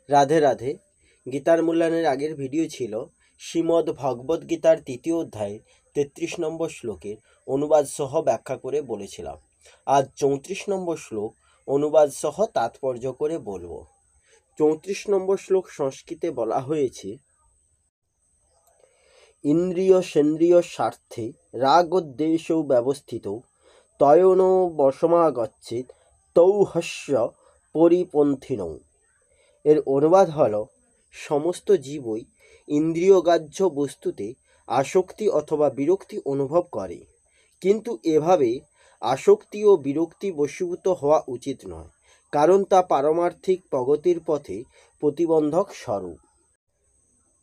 রাধে রাধে। গীতার মূল্যায়নের আগের ভিডিও ছিল শ্রীমদ্ ভগবদ্ গীতার ৩য় অধ্যায়ে ৩৩ নম্বর শ্লোকের অনুবাদ সহ ব্যাখ্যা করে বলেছিলাম। আজ ৩৪ নম্বর শ্লোক অনুবাদ সহ তাৎপর্য করে বলবো। ৩৪ নম্বর শ্লোক সংস্কৃতে বলা হয়েছে, ইন্দ্রিয় সেন্দ্রিয় স্বার্থে রাগোদ্দেশৌ ব্যবস্থিত তয়োন বশমাগচ্ছেৎ তৌহস্য পরিপন্থিনৌ। এর অনুবাদ হল, সমস্ত জীবই ইন্দ্রিয়গ্রাহ্য বস্তুতে আসক্তি অথবা বিরক্তি অনুভব করে, কিন্তু এভাবে আসক্তি ও বিরক্তি বশীভূত হওয়া উচিত নয়, কারণ তা পারমার্থিক প্রগতির পথে প্রতিবন্ধক স্বরূপ।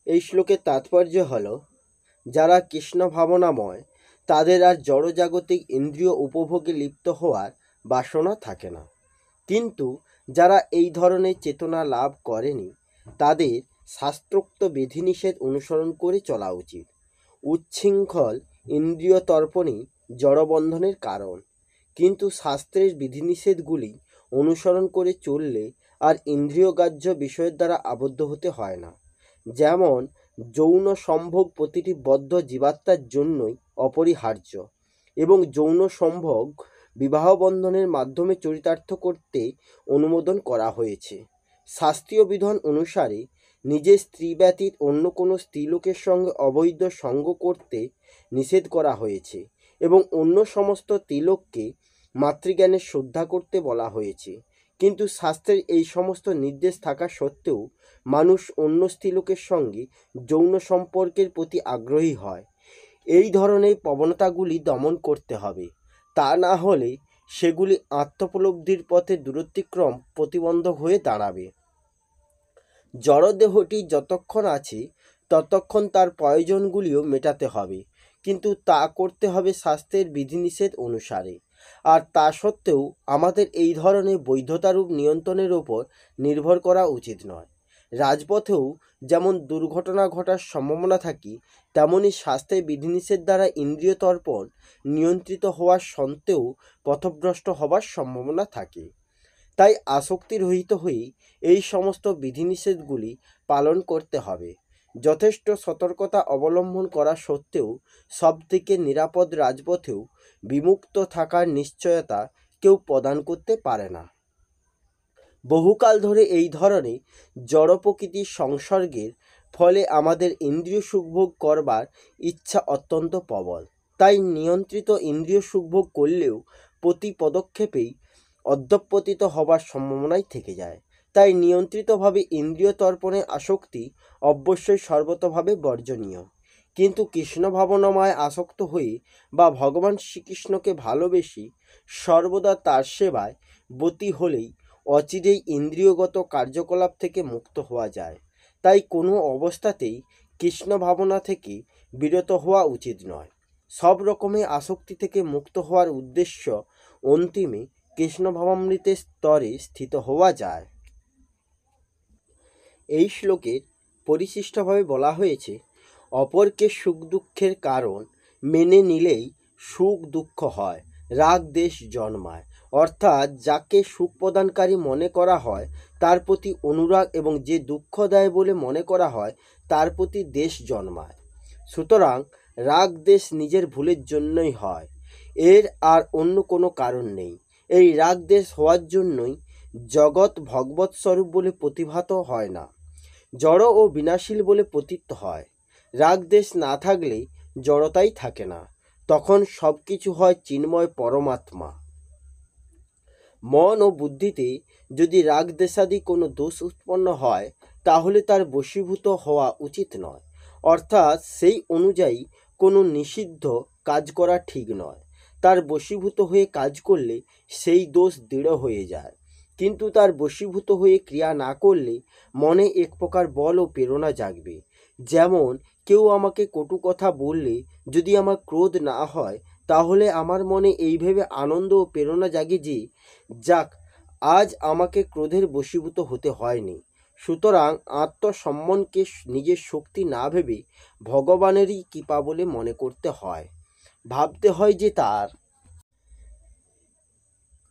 এই শ্লোকের তাৎপর্য হল, যারা কৃষ্ণ ভাবনাময় তাদের আর জড়জাগতিক ইন্দ্রিয় উপভোগে লিপ্ত হওয়ার বাসনা থাকে না, কিন্তু যারা এই ধরনের চেতনা লাভ করেনি তাদের শাস্ত্রোক্ত বিধিনিষেধ অনুসরণ করে চলা উচিত। উচ্ছৃঙ্খল ইন্দ্রিয় তর্পণই জড়বন্ধনের কারণ, কিন্তু শাস্ত্রের বিধিনিষেধগুলি অনুসরণ করে চললে আর ইন্দ্রিয়গ্রাহ্য বিষয়ের দ্বারা আবদ্ধ হতে হয় না। যেমন যৌন সম্ভোগ প্রতিটি বদ্ধ জীবাত্মার জন্যই অপরিহার্য এবং যৌন সম্ভোগ বিবাহ বন্ধনের মাধ্যমে চরিতার্থ করতে অনুমোদন করা হয়েছে। শাস্ত্রীয় বিধান অনুসারে নিজের স্ত্রী ব্যতীত অন্য কোনো স্ত্রীলোকের সঙ্গে অবৈধ সঙ্গ করতে নিষেধ করা হয়েছে এবং অন্য সমস্ত স্ত্রীলোককে মাতৃজ্ঞানে শ্রদ্ধা করতে বলা হয়েছে। কিন্তু শাস্ত্রের এই সমস্ত নির্দেশ থাকা সত্ত্বেও মানুষ অন্য স্ত্রীলোকের সঙ্গে যৌন সম্পর্কের প্রতি আগ্রহী হয়। এই ধরনের প্রবণতাগুলি দমন করতে হবে, তা না হলে সেগুলি আত্মোপলব্ধির পথে দূরতিক্রম প্রতিবন্ধক হয়ে দাঁড়াবে। জড়দেহটি যতক্ষণ আছে ততক্ষণ তার প্রয়োজনগুলিও মেটাতে হবে, কিন্তু তা করতে হবে শাস্ত্রের বিধিনিষেধ অনুসারে। আর তা সত্ত্বেও আমাদের এই ধরনের বৈধতারূপ নিয়ন্ত্রণের ওপর নির্ভর করা উচিত নয়। রাজপথেও যেমন দুর্ঘটনা ঘটার সম্ভাবনা থাকে, তেমনি শাস্ত্রের বিধিনিষেধ দ্বারা ইন্দ্রিয় তর্পণ নিয়ন্ত্রিত হওয়ার সত্ত্বেও পথভ্রষ্ট হবার সম্ভাবনা থাকে। তাই আসক্তিরহিত হয়ে এই সমস্ত বিধিনিষেধগুলি পালন করতে হবে। যথেষ্ট সতর্কতা অবলম্বন করা সত্ত্বেও সবথেকে নিরাপদ রাজপথেও বিমুক্ত থাকার নিশ্চয়তা কেউ প্রদান করতে পারে না। বহুকাল ধরে এই ধরনের জড় প্রকৃতির সংসর্গের ফলে আমাদের ইন্দ্রিয় সুখভোগ করবার ইচ্ছা অত্যন্ত প্রবল। তাই নিয়ন্ত্রিত ইন্দ্রিয় সুখভোগ করলেও প্রতি পদক্ষেপেই অধঃপতিত হবার সম্ভাবনাই থেকে যায়। তাই নিয়ন্ত্রিতভাবে ইন্দ্রিয় তর্পণে আসক্তি অবশ্যই সর্বতভাবে বর্জনীয়। কিন্তু কৃষ্ণ ভাবনাময় আসক্ত হয়ে বা ভগবান শ্রীকৃষ্ণকে ভালোবেসে সর্বদা তার সেবায় ব্রতী হলেই অচিরেই ইন্দ্রিয়গত কার্যকলাপ থেকে মুক্ত হওয়া যায়। তাই কোনো অবস্থাতেই কৃষ্ণ ভাবনা থেকে বিরত হওয়া উচিত নয়। সব রকমের আসক্তি থেকে মুক্ত হওয়ার উদ্দেশ্য অন্তিমে কৃষ্ণ ভাবামৃতের স্তরে স্থিত হওয়া যায়। এই শ্লোকের পরিশিষ্টভাবে বলা হয়েছে, অপরকে সুখ দুঃখের কারণ মেনে নিলেই সুখ দুঃখ হয়, রাগ দেশ জন্মায়। অর্থাৎ যাকে সুখ প্রদানকারী মনে করা হয় তার প্রতি অনুরাগ এবং যে দুঃখ দেয় বলে মনে করা হয় তার প্রতি দেশ জন্মায়। সুতরাং রাগ দেশ নিজের ভুলের জন্যই হয়, এর আর অন্য কোনো কারণ নেই। এই রাগ দেশ হওয়ার জন্যই জগৎ ভগবৎ স্বরূপ বলে প্রতিভাত হয় না, জড় ও বিনাশীল বলে প্রতীত হয়। রাগ দেশ না থাকলে জড়তাই থাকে না, তখন সব কিছু হয় চিন্ময় পরমাত্মা। মন ও বুদ্ধিতে যদি রাগ দেশাদি কোনো দোষ উৎপন্ন হয় তাহলে তার বশীভূত হওয়া উচিত নয়, অর্থাৎ সেই অনুযায়ী কোনো নিষিদ্ধ কাজ করা ঠিক নয়। তার বশীভূত হয়ে কাজ করলে সেই দোষ দৃঢ় হয়ে যায়, কিন্তু তার বশীভূত হয়ে ক্রিয়া না করলে মনে এক প্রকার বল ও প্রেরণা জাগবে। যেমন কেউ আমাকে কটু কথা বললে যদি আমার ক্রোধ না হয় তাহলে আমার মনে এই ভেবে আনন্দ ও প্রেরণা জাগে যে যাক, আজ আমাকে ক্রোধের বশীভূত হতে হয়নি। সুতরাং আত্মসম্মানকে নিজের শক্তি না ভেবে ভগবানেরই কৃপা বলে মনে করতে হয়। ভাবতে হয় যে তার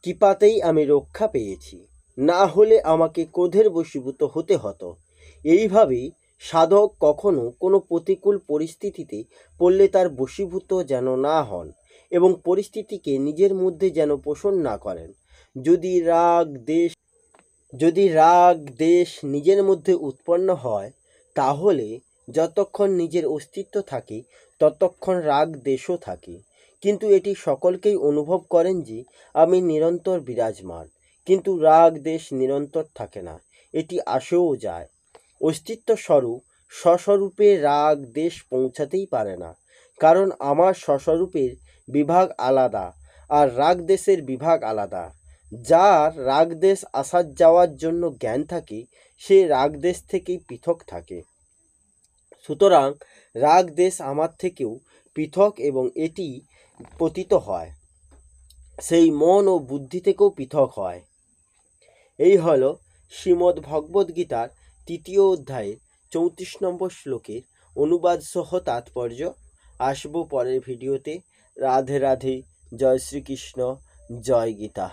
কৃপাতেই আমি রক্ষা পেয়েছি। না হলে আমাকে ক্রোধের বশীভূত হতে হতো। এইভাবেই সাধক কখনো কোনো প্রতিকূল পরিস্থিতিতে পড়লে তার বশীভূত যেন না হন এবং পরিস্থিতিকে নিজের মধ্যে যেন পোষণ না করেন। যদি রাগ দেশ নিজের মধ্যে উৎপন্ন হয়, তাহলে যতক্ষণ নিজের অস্তিত্ব থাকে ততক্ষণ রাগ দেশও থাকে। কিন্তু এটি সকলকেই অনুভব করেন যে আমি নিরন্তর বিরাজমান, কিন্তু রাগ দেশ নিরন্তর থাকে না, এটি আসেও যায়। অস্তিত্ব স্বরূপ স্বস্বরূপে রাগ দেশ পৌঁছাতেই পারে না, কারণ আমার স্বস্বরূপের বিভাগ আলাদা আর রাগ দেশের বিভাগ আলাদা। যার রাগদেশ আসার যাওয়ার জন্য জ্ঞান থাকে, সে রাগদেশ থেকেই পৃথক থাকে। সুতরাং রাগদেশ আমার থেকেও পৃথক এবং এটি পতিত হয়, সেই মন ও বুদ্ধি থেকেও পৃথক হয়। এই হলো শ্রীমদ্ ভগবদ্ গীতার 3য় অধ্যায়ের 34 নম্বর শ্লোকের অনুবাদ সহ তাৎপর্য। আসবো পরের ভিডিওতে। রাধে রাধে। জয় শ্রীকৃষ্ণ। জয় গীতা।